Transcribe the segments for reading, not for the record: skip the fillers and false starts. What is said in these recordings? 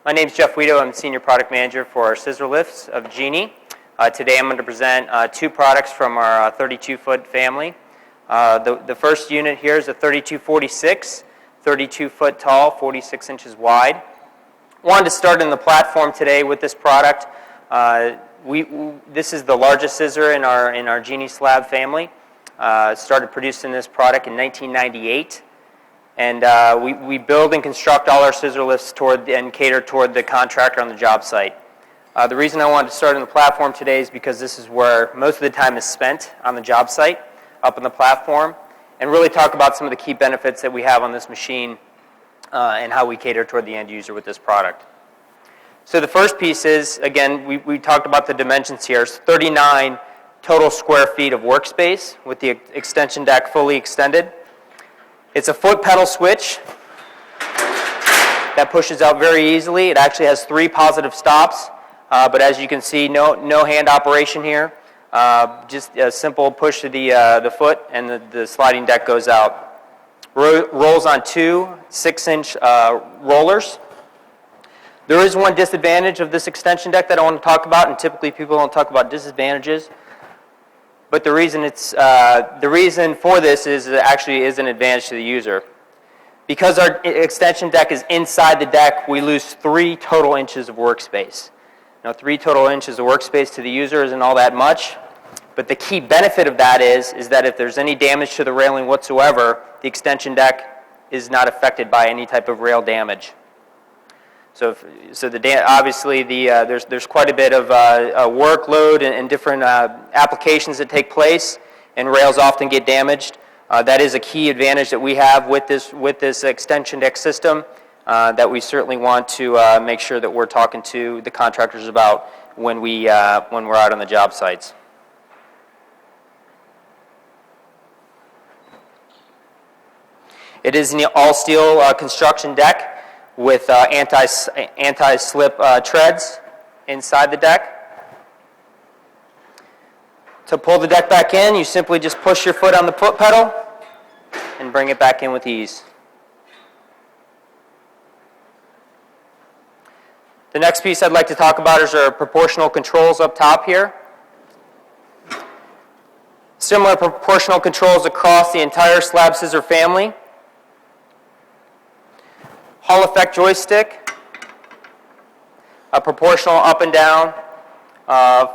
My name is Jeff Weedo. I'm Senior Product Manager for our scissor lifts of Genie. Today I'm going to present two products from our 32-foot family. The first unit here is a 3246, 32 foot tall, 46 inches wide. Wanted to start in the platform today with this product. This is the largest scissor in our Genie slab family. Started producing this product in 1998. And we build and construct all our scissor lifts and cater toward the contractor on the job site. The reason I wanted to start on the platform today is because this is where most of the time is spent on the job site, up on the platform, and really talk about some of the key benefits that we have on this machine and how we cater toward the end user with this product. So the first piece is, again, we talked about the dimensions here. It's 39 total square feet of workspace with the extension deck fully extended. It's a foot pedal switch that pushes out very easily. It actually has 3 positive stops, but as you can see, no hand operation here. Just a simple push to the foot, and the sliding deck goes out. Rolls on 2 6-inch rollers. There is one disadvantage of this extension deck that I want to talk about, and typically people don't talk about disadvantages. But the reason for this is it actually is an advantage to the user. Because our extension deck is inside the deck, we lose 3 total inches of workspace. Now, 3 total inches of workspace to the user isn't all that much, but the key benefit of that is that if there's any damage to the railing whatsoever, the extension deck is not affected by any type of rail damage. Obviously there's quite a bit of workload and different applications that take place, and rails often get damaged. That is a key advantage that we have with this extension deck system that we certainly want to make sure that we're talking to the contractors about when we're out on the job sites. It is an all-steel construction deck with anti-slip treads inside the deck. To pull the deck back in, you simply just push your foot on the foot pedal and bring it back in with ease. The next piece I'd like to talk about is our proportional controls up top here. Similar proportional controls across the entire slab scissor family. Hall effect joystick, a proportional up and down,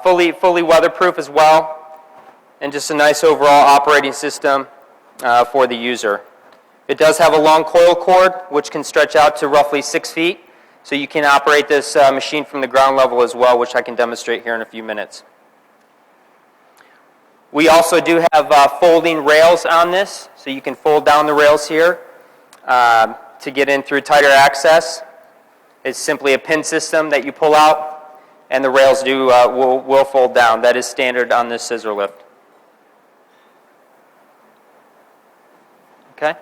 fully weatherproof as well, and just a nice overall operating system for the user. It does have a long coil cord, which can stretch out to roughly 6 feet, so you can operate this machine from the ground level as well, which I can demonstrate here in a few minutes. We also do have folding rails on this, so you can fold down the rails here. To get in through tighter access. It's simply a pin system that you pull out, and the rails will fold down. That is standard on this scissor lift. Okay.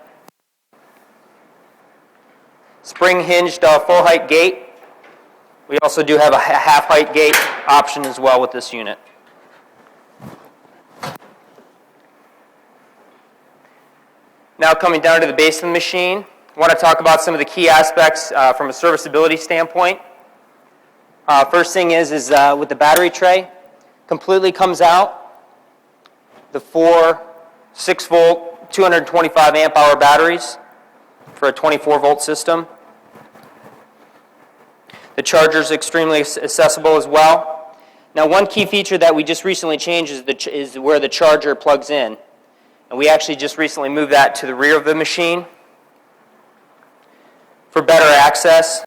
Spring hinged full height gate. We also do have a half height gate option as well with this unit. Now coming down to the base of the machine. I want to talk about some of the key aspects from a serviceability standpoint. First thing is with the battery tray, completely comes out. The 4 6-volt, 225 amp hour batteries for a 24-volt system. The charger is extremely accessible as well. Now, one key feature that we just recently changed is where the charger plugs in. And we actually just recently moved that to the rear of the machine. For better access,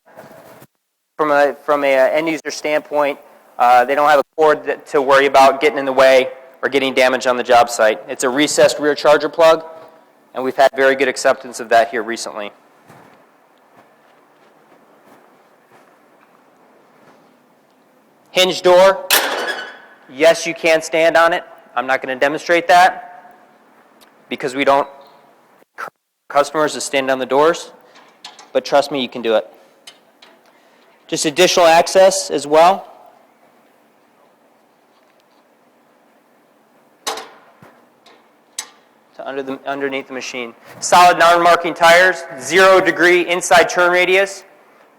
from a end user standpoint, they don't have a cord to worry about getting in the way or getting damage on the job site. It's a recessed rear charger plug, and we've had very good acceptance of that here recently. Hinge door. Yes, you can stand on it. I'm not going to demonstrate that because we don't encourage customers to stand on the doors. But trust me, you can do it. Just additional access as well. To underneath the machine. Solid non-marking tires, 0 degree inside turn radius,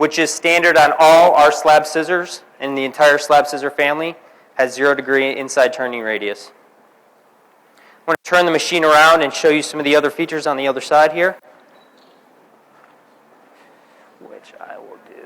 which is standard on all our slab scissors, and the entire slab scissor family has 0-degree inside turning radius. I'm going to turn the machine around and show you some of the other features on the other side here, which I will do.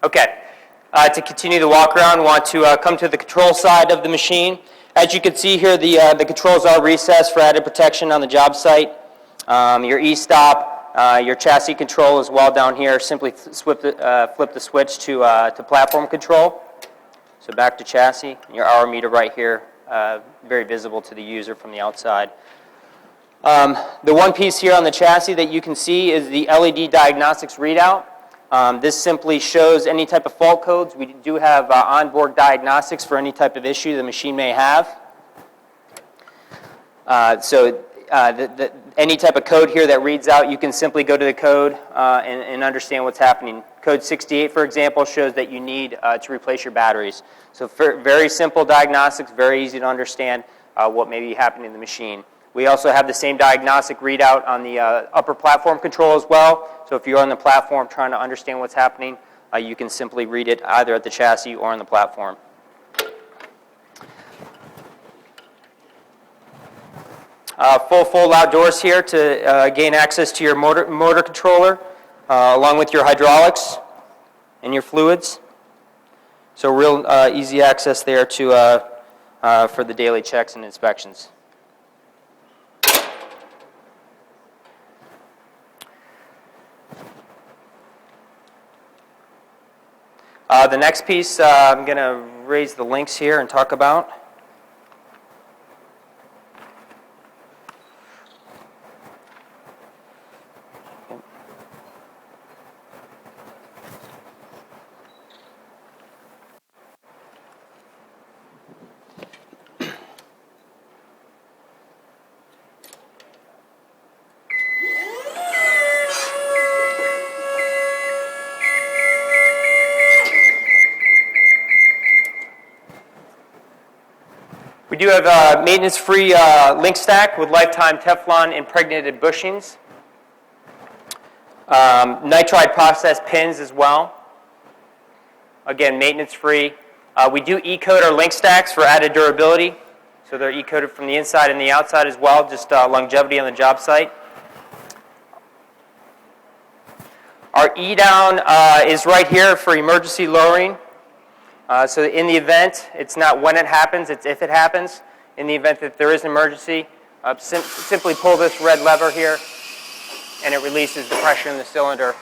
Okay, to continue the walk around, we want to come to the control side of the machine. As you can see here, the controls are recessed for added protection on the job site. Your e-stop, your chassis control as well down here. Simply flip the switch to platform control. So back to chassis. Your hour meter right here, very visible to the user from the outside. The one piece here on the chassis that you can see is the LED Diagnostics readout. This simply shows any type of fault codes. We do have onboard diagnostics for any type of issue the machine may have. Any type of code here that reads out, you can simply go to the code and understand what's happening. Code 68, for example, shows that you need to replace your batteries. So very simple diagnostics, very easy to understand what may be happening in the machine. We also have the same diagnostic readout on the upper platform control as well. So if you're on the platform trying to understand what's happening, you can simply read it either at the chassis or on the platform. Full fold-out doors here to gain access to your motor controller, along with your hydraulics and your fluids. So real easy access there to for the daily checks and inspections. The next piece I'm going to raise the links here and talk about. We do have a maintenance-free link stack with lifetime Teflon impregnated bushings. Nitride process pins as well. Again, maintenance-free. We do E-code our link stacks for added durability. So they're E-coded from the inside and the outside as well, just longevity on the job site. Our E-down is right here for emergency lowering. So in the event, it's not when it happens, it's if it happens. In the event that there is an emergency, simply pull this red lever here, and it releases the pressure in the cylinder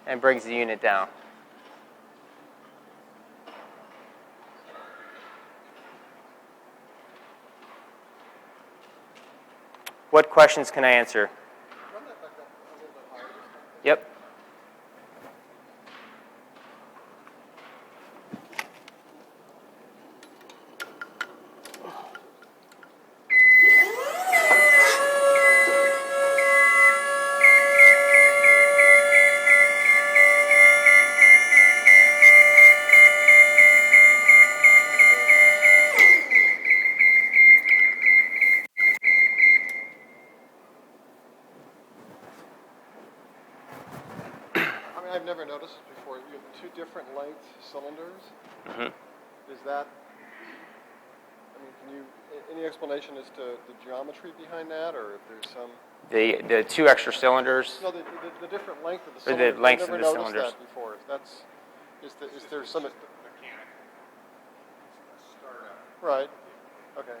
and brings the unit down. What questions can I answer? Yep. I've never noticed it before. You have two different length cylinders. Mm-hmm. Is that, can you, any explanation as to the geometry behind that, or if there's some? The two extra cylinders. No, the different length of the cylinders. The length I've never of the noticed cylinders. that before. Is there some? Right. Okay.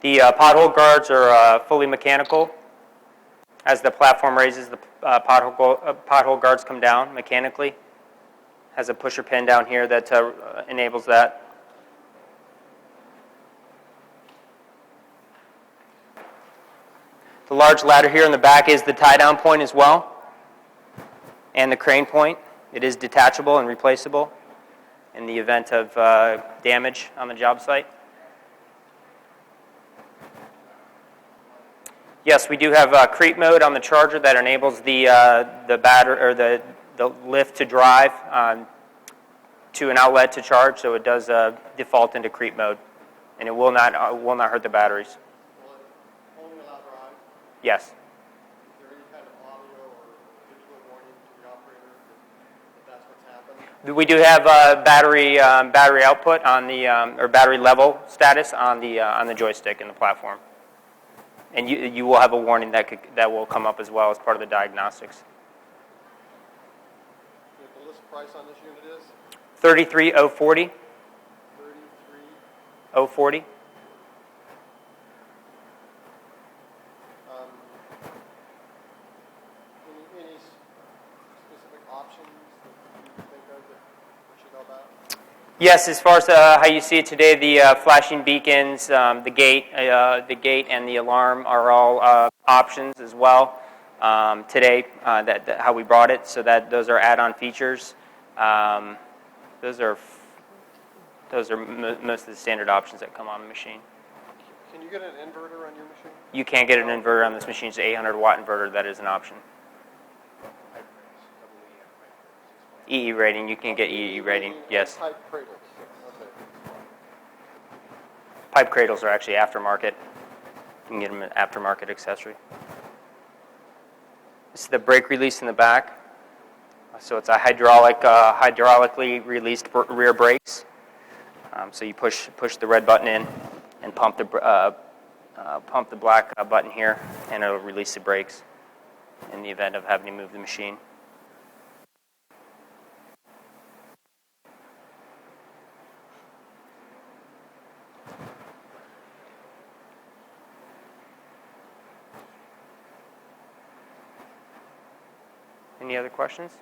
The pothole guards are fully mechanical. As the platform raises, the pothole guards come down mechanically. Has a pusher pin down here that enables that. The large ladder here in the back is the tie-down point as well, and the crane point. It is detachable and replaceable in the event of damage on the job site. Yes, we do have creep mode on the Charger that enables the battery or the lift to drive to an outlet to charge, so it does default into creep mode, and it will not hurt the batteries. Will it only allow drive? Yes. Is there any kind of audio or visual warning to the operator that that's what's happened? We do have battery output on the or battery level status on the joystick in the platform, and you will have a warning that will come up as well as part of the diagnostics. The list price on this unit is $33,040. 33. Any specific options that you think of that we should know about? Yes, as far as how you see it today, the flashing beacons, the gate and the alarm are all options as well today. That how we brought it, so that those are add-on features. Those are most of the standard options that come on the machine. Can you get an inverter on your machine? You can get an inverter on this machine. It's an 800-watt inverter. That is an option. EE rating. You can get EE rating. Yes. Pipe cradles. Okay. Pipe cradles are actually aftermarket. You can get them an aftermarket accessory. This is the brake release in the back. So it's a hydraulically released rear brakes. So you push the red button in and pump the black button here, and it'll release the brakes in the event of having to move the machine. Any other questions?